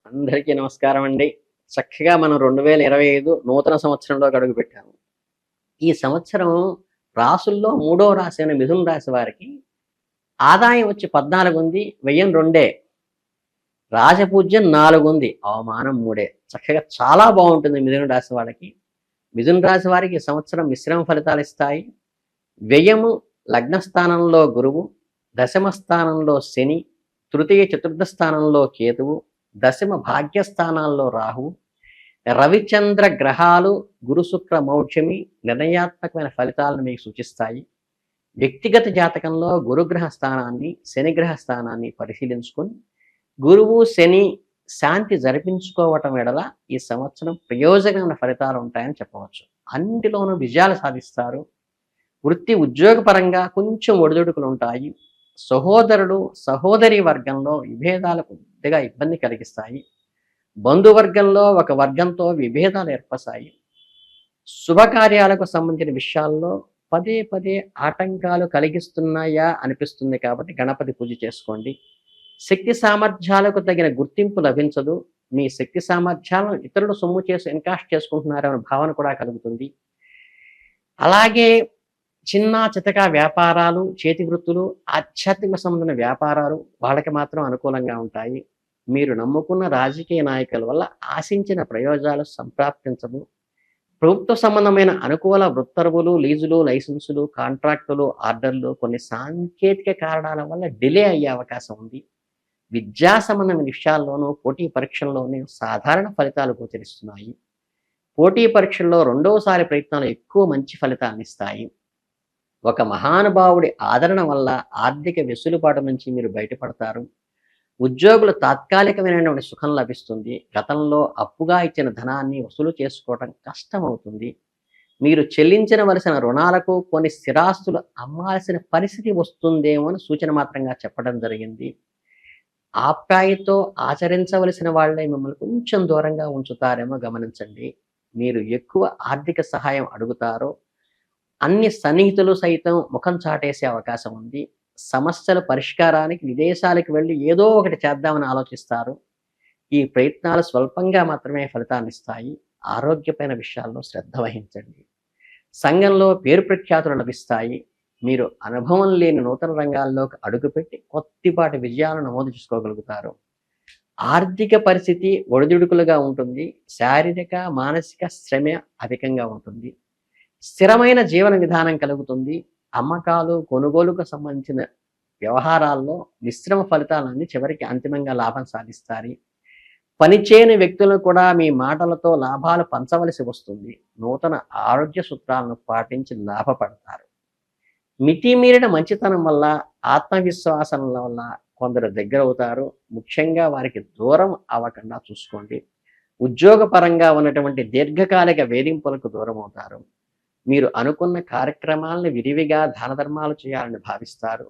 అందరికీ నమస్కారం అండి. చక్కగా మనం 2025 నూతన సంవత్సరంలోకి అడుగుపెట్టాము. ఈ సంవత్సరం రాసుల్లో మూడో రాశి అయిన మిథున రాశి వారికి ఆదాయం వచ్చి 14 ఉంది. వ్యయం 2. రాజపూజ్యం 4 ఉంది. అవమానం 3. చక్కగా చాలా బావుంటుంది మిథున రాశి వాళ్ళకి. మిథున రాశి వారికి ఈ సంవత్సరం మిశ్రమ ఫలితాలు ఇస్తాయి. వ్యయము లగ్న స్థానంలో గురువు, దశమ స్థానంలో శని, తృతీయ చతుర్థ స్థానంలో కేతువు, దశమ భాగ్యస్థానాల్లో రాహువు, రవిచంద్ర గ్రహాలు గురు శుక్ర మౌఢ్యమి నిర్ణయాత్మకమైన ఫలితాలను మీకు సూచిస్తాయి. వ్యక్తిగత జాతకంలో గురుగ్రహ స్థానాన్ని శనిగ్రహ స్థానాన్ని పరిశీలించుకొని గురువు శని శాంతి జరిపించుకోవటం ఎడల ఈ సంవత్సరం ప్రయోజనమైన ఫలితాలు ఉంటాయని చెప్పవచ్చు. అన్నిటిలోనూ విజయాలు సాధిస్తారు. వృత్తి ఉద్యోగపరంగా కొంచెం ఒడిదుడుకులు ఉంటాయి. సహోదరుడు సహోదరి వర్గంలో విభేదాలు కొద్దిగా ఇబ్బంది కలిగిస్తాయి. బంధువర్గంలో ఒక వర్గంతో విభేదాలు ఏర్పడతాయి. శుభకార్యాలకు సంబంధించిన విషయాల్లో పదే పదే ఆటంకాలు కలిగిస్తున్నాయా అనిపిస్తుంది కాబట్టి గణపతి పూజ చేసుకోండి. శక్తి సామర్థ్యాలకు తగిన గుర్తింపు లభించదు. మీ శక్తి సామర్థ్యాలను ఇతరులు సొమ్ము చేసి ఎన్కాస్ట్ చేసుకుంటున్నారనే భావన కూడా కలుగుతుంది. అలాగే చిన్న చితక వ్యాపారాలు, చేతి వృత్తులు, ఆధ్యాత్మిక సంబంధమైన వ్యాపారాలు వాళ్ళకి మాత్రం అనుకూలంగా ఉంటాయి. మీరు నమ్ముకున్న రాజకీయ నాయకుల వల్ల ఆశించిన ప్రయోజనాలు సంప్రాప్తించవు. ప్రభుత్వ సంబంధమైన అనుకూల వృత్తరువులు, లీజులు, లైసెన్సులు, కాంట్రాక్టులు, ఆర్డర్లు కొన్ని సాంకేతిక కారణాల వల్ల డిలే అయ్యే అవకాశం ఉంది. విద్యా సంబంధమైన విషయాల్లోనూ పోటీ పరీక్షల్లోనూ సాధారణ ఫలితాలు గోచరిస్తున్నాయి. పోటీ పరీక్షల్లో రెండవసారి ప్రయత్నాలు ఎక్కువ మంచి ఫలితాన్ని ఇస్తాయి. ఒక మహానుభావుడి ఆదరణ వల్ల ఆర్థిక వెసులుబాటు నుంచి మీరు బయటపడతారు. ఉద్యోగులు తాత్కాలికమైనటువంటి సుఖం లభిస్తుంది. గతంలో అప్పుగా ఇచ్చిన ధనాన్ని వసూలు చేసుకోవడం కష్టమవుతుంది. మీరు చెల్లించవలసిన రుణాలకు కొన్ని స్థిరాస్తులు అమ్మాల్సిన పరిస్థితి వస్తుందేమో అని సూచన మాత్రంగా చెప్పడం జరిగింది. ఆప్యాయతో ఆచరించవలసిన వాళ్ళే మిమ్మల్ని కొంచెం దూరంగా ఉంచుతారేమో గమనించండి. మీరు ఎక్కువ ఆర్థిక సహాయం అడుగుతారో అన్ని సన్నిహితులు సైతం ముఖం చాటేసే అవకాశం ఉంది. సమస్యల పరిష్కారానికి విదేశాలకు వెళ్ళి ఏదో ఒకటి చేద్దామని ఆలోచిస్తారు. ఈ ప్రయత్నాలు స్వల్పంగా మాత్రమే ఫలితాన్ని ఇస్తాయి. ఆరోగ్యమైన విషయాల్లో శ్రద్ధ వహించండి. సంఘంలో పేరు ప్రఖ్యాతులు లభిస్తాయి. మీరు అనుభవం లేని నూతన రంగాల్లోకి అడుగుపెట్టి కొద్దిపాటి విజయాలను నమోదు చేసుకోగలుగుతారు. ఆర్థిక పరిస్థితి ఒడిదుడుకులుగా ఉంటుంది. శారీరక మానసిక శ్రమ అధికంగా ఉంటుంది. స్థిరమైన జీవన విధానం కలుగుతుంది. అమ్మకాలు కొనుగోలుకు సంబంధించిన వ్యవహారాల్లో మిశ్రమ ఫలితాలన్నీ చివరికి అంతిమంగా లాభం సాధిస్తారు. పనిచేయని వ్యక్తులను కూడా మీ మాటలతో లాభాలు పంచవలసి వస్తుంది. నూతన ఆరోగ్య సూత్రాలను పాటించి లాభపడతారు. మితిమీరిన మంచితనం వల్ల ఆత్మవిశ్వాసం వల్ల కొందరు దగ్గర అవుతారు. ముఖ్యంగా వారికి దూరం అవ్వకుండా చూసుకోండి. ఉద్యోగపరంగా ఉన్నటువంటి దీర్ఘకాలిక వేధింపులకు దూరం అవుతారు. మీరు అనుకున్న కార్యక్రమాలను విరివిగా దాన ధర్మాలు చేయాలని భావిస్తారు.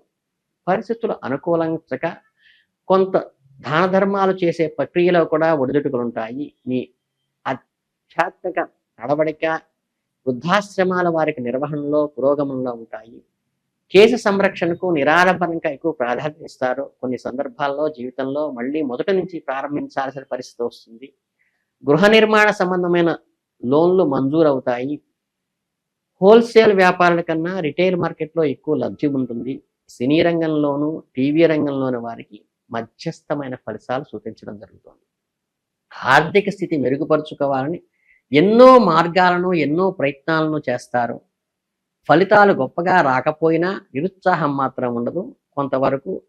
పరిస్థితులు అనుకూలంగా కొంత దాన ధర్మాలు చేసే ప్రక్రియలో కూడా ఒడిదుడుకులు ఉంటాయి. మీ ఆధ్యాత్మిక నడవడిక వృద్ధాశ్రమాల వారికి నిర్వహణలో పురోగమనంలో ఉంటాయి. కేసు సంరక్షణకు నిరాడంబరంగా ఎక్కువ ప్రాధాన్యత ఇస్తారు. కొన్ని సందర్భాల్లో జీవితంలో మళ్ళీ మొదటి నుంచి ప్రారంభించాల్సిన పరిస్థితి వస్తుంది. గృహ నిర్మాణ సంబంధమైన లోన్లు మంజూరు అవుతాయి. హోల్సేల్ వ్యాపారాల కన్నా రిటైల్ మార్కెట్లో ఎక్కువ లబ్ధి ఉంటుంది. సినీ రంగంలోనూ టీవీ రంగంలోని వారికి మధ్యస్థమైన ఫలితాలు సూచించడం జరుగుతుంది. ఆర్థిక స్థితి మెరుగుపరుచుకోవాలని ఎన్నో మార్గాలను ఎన్నో ప్రయత్నాలను చేస్తారు. ఫలితాలు గొప్పగా రాకపోయినా నిరుత్సాహం మాత్రం ఉండదు. కొంతవరకు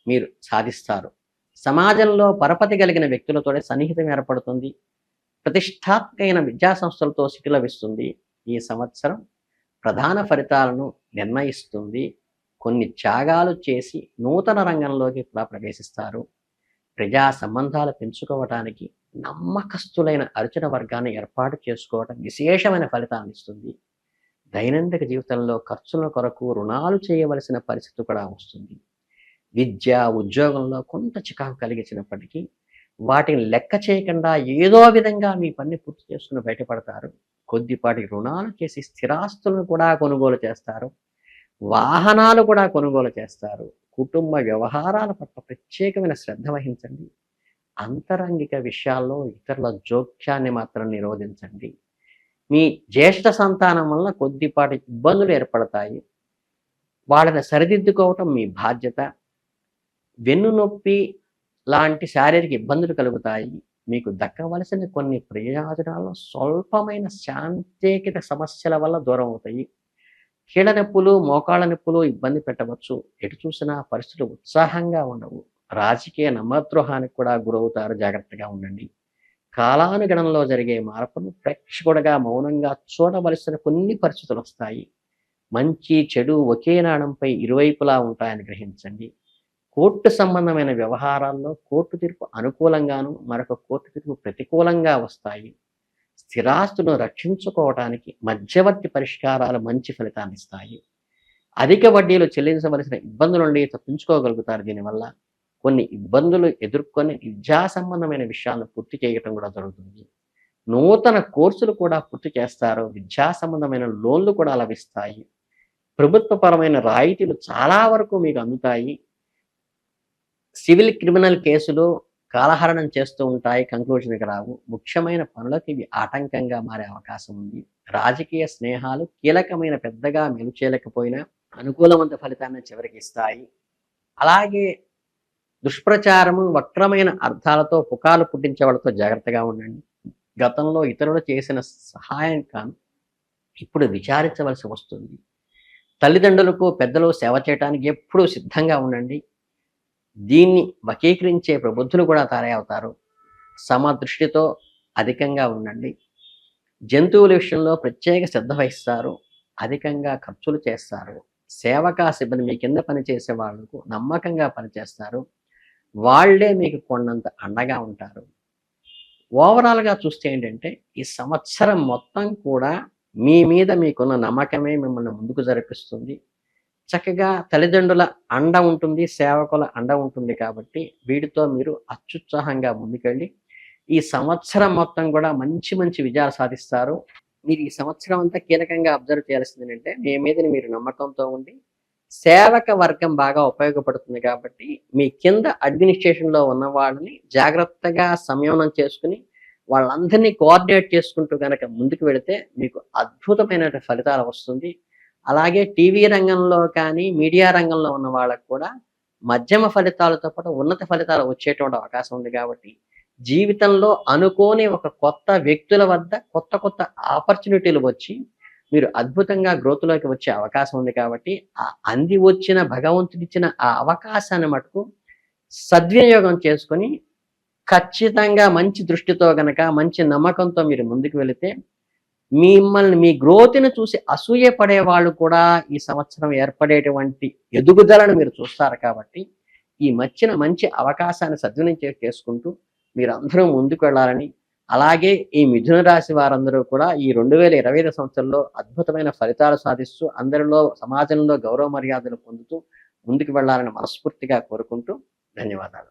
మీరు సాధిస్తారు. సమాజంలో పరపతి కలిగిన వ్యక్తులతో సన్నిహితం ఏర్పడుతుంది. ప్రతిష్టాత్మకమైన విద్యా సంస్థలతో సిటీ లభిస్తుంది. ఈ సంవత్సరం ప్రధాన ఫలితాలను నిర్ణయిస్తుంది. కొన్ని త్యాగాలు చేసి నూతన రంగంలోకి కూడా ప్రవేశిస్తారు. ప్రజా సంబంధాలు పెంచుకోవటానికి నమ్మకస్తులైన అర్చన వర్గాన్ని ఏర్పాటు చేసుకోవడం విశేషమైన ఫలితాన్ని ఇస్తుంది. దైనందిక జీవితంలో ఖర్చుల కొరకు రుణాలు చేయవలసిన పరిస్థితి కూడా వస్తుంది. విద్య ఉద్యోగంలో కొంత చికాకు కలిగించినప్పటికీ వాటిని లెక్క చేయకుండా ఏదో విధంగా మీ పని పూర్తి చేసుకుని బయటపడతారు. కొద్దిపాటి రుణాలు చేసి స్థిరాస్తులను కూడా కొనుగోలు చేస్తారు. వాహనాలు కూడా కొనుగోలు చేస్తారు. కుటుంబ వ్యవహారాల పట్ల ప్రత్యేకమైన శ్రద్ధ వహించండి. అంతరంగిక విషయాల్లో ఇతరుల జోక్యాన్ని మాత్రం నిరోధించండి. మీ జ్యేష్ఠ సంతానం వలన కొద్దిపాటి ఇబ్బందులు ఏర్పడతాయి. వాళ్ళని సరిదిద్దుకోవటం మీ బాధ్యత. వెన్నునొప్పి లాంటి శారీరక ఇబ్బందులు కలుగుతాయి. మీకు దక్కవలసిన కొన్ని ప్రయోజనాలు స్వల్పమైన శాంతేకిత సమస్యల వల్ల దూరం అవుతాయి. కీళ్ళ నొప్పులు, మోకాళ్ళ నొప్పులు ఇబ్బంది పెట్టవచ్చు. ఎటు చూసినా పరిస్థితులు ఉత్సాహంగా ఉండవు. రాజకీయ నమ్మద్రోహానికి కూడా గురవుతారు. జాగ్రత్తగా ఉండండి. కాలానుగణంలో జరిగే మార్పును ప్రేక్షకుడిగా మౌనంగా చూడవలసిన కొన్ని పరిస్థితులు వస్తాయి. మంచి, చెడు ఒకే నాణంపై ఇరువైపులా ఉంటాయని గ్రహించండి. కోర్టు సంబంధమైన వ్యవహారాల్లో కోర్టు తీర్పు అనుకూలంగాను, మరొక కోర్టు తీర్పు ప్రతికూలంగా వస్తాయి. స్థిరాస్తులను రక్షించుకోవటానికి మధ్యవర్తి పరిష్కారాలు మంచి ఫలితాన్ని ఇస్తాయి. అధిక వడ్డీలు చెల్లించవలసిన ఇబ్బందుల నుండి తప్పించుకోగలుగుతారు. దీనివల్ల కొన్ని ఇబ్బందులు ఎదుర్కొని విద్యా సంబంధమైన విషయాలను పూర్తి చేయటం కూడా జరుగుతుంది. నూతన కోర్సులు కూడా పూర్తి చేస్తారు. విద్యా సంబంధమైన లోన్లు కూడా లభిస్తాయి. ప్రభుత్వపరమైన రాయితీలు చాలా వరకు మీకు అందుతాయి. సివిల్, క్రిమినల్ కేసులు కాలహరణం చేస్తూ ఉంటాయి. కంక్లూజన్కి రావు. ముఖ్యమైన పనులకు ఇవి ఆటంకంగా మారే అవకాశం ఉంది. రాజకీయ స్నేహాలు కీలకమైన పెద్దగా మెలుచేయలేకపోయినా అనుకూలవంత ఫలితాన్ని చివరికి ఇస్తాయి. అలాగే దుష్ప్రచారము, వక్రమైన అర్థాలతో పుకార్లు పుట్టించే వాళ్ళతో జాగ్రత్తగా ఉండండి. గతంలో ఇతరులు చేసిన సహాయం కాను ఇప్పుడు విచారించవలసి వస్తుంది. తల్లిదండ్రులకు, పెద్దలు సేవ చేయడానికి ఎప్పుడూ సిద్ధంగా ఉండండి. దీన్ని వకీకరించే ప్రబుద్ధులు కూడా తయారవుతారు. సమదృష్టితో అధికంగా ఉండండి. జంతువుల విషయంలో ప్రత్యేక శ్రద్ధ వహిస్తారు. అధికంగా ఖర్చులు చేస్తారు. సేవకా సిబ్బంది మీ కింద పనిచేసే వాళ్లకు నమ్మకంగా పనిచేస్తారు. వాళ్లే మీకు కొండంత అండగా ఉంటారు. ఓవరాల్గా చూస్తే ఏంటంటే ఈ సంవత్సరం మొత్తం కూడా మీ మీద మీకున్న నమ్మకమే మిమ్మల్ని ముందుకు జరిపిస్తుంది. చక్కగా తల్లిదండ్రుల అండ ఉంటుంది, సేవకుల అండ ఉంటుంది. కాబట్టి వీటితో మీరు అత్యుత్సాహంగా ముందుకెళ్ళి ఈ సంవత్సరం మొత్తం కూడా మంచి మంచి విజయాలు సాధిస్తారు. మీరు ఈ సంవత్సరం అంతా కీలకంగా అబ్జర్వ్ చేయాల్సింది ఏంటంటే మీ మీద మీరు నమ్మకంతో ఉండి సేవక వర్గం బాగా ఉపయోగపడుతుంది. కాబట్టి మీ కింద అడ్మినిస్ట్రేషన్లో ఉన్న వాళ్ళని జాగ్రత్తగా సంయమనం చేసుకుని వాళ్ళందరినీ కోఆర్డినేట్ చేసుకుంటూ కనుక ముందుకు వెళితే మీకు అద్భుతమైన ఫలితాలు వస్తుంది. అలాగే టీవీ రంగంలో కానీ, మీడియా రంగంలో ఉన్న వాళ్ళకు కూడా మధ్యమ ఫలితాలతో పాటు ఉన్నత ఫలితాలు వచ్చేటువంటి అవకాశం ఉంది. కాబట్టి జీవితంలో అనుకోని ఒక కొత్త వ్యక్తుల వద్ద కొత్త కొత్త ఆపర్చునిటీలు వచ్చి మీరు అద్భుతంగా గ్రోత్లోకి వచ్చే అవకాశం ఉంది. కాబట్టి ఆ అంది వచ్చిన భగవంతుడిచ్చిన ఆ అవకాశాన్ని మటుకు సద్వినియోగం చేసుకొని ఖచ్చితంగా మంచి దృష్టితో గనక, మంచి నమ్మకంతో మీరు ముందుకు వెళితే మిమ్మల్ని మీ గ్రోత్ని చూసి అసూయ పడే వాళ్ళు కూడా ఈ సంవత్సరం ఏర్పడేటువంటి ఎదుగుదలను మీరు చూస్తారు. కాబట్టి ఈ మంచి అవకాశాన్ని సద్వినియోగం చేసుకుంటూ మీరందరూ ముందుకు వెళ్ళాలని, అలాగే ఈ మిథున రాశి వారందరూ కూడా ఈ 2025 సంవత్సరంలో అద్భుతమైన ఫలితాలు సాధిస్తూ అందరిలో సమాజంలో గౌరవ మర్యాదలు పొందుతూ ముందుకు వెళ్ళాలని మనస్ఫూర్తిగా కోరుకుంటూ ధన్యవాదాలు.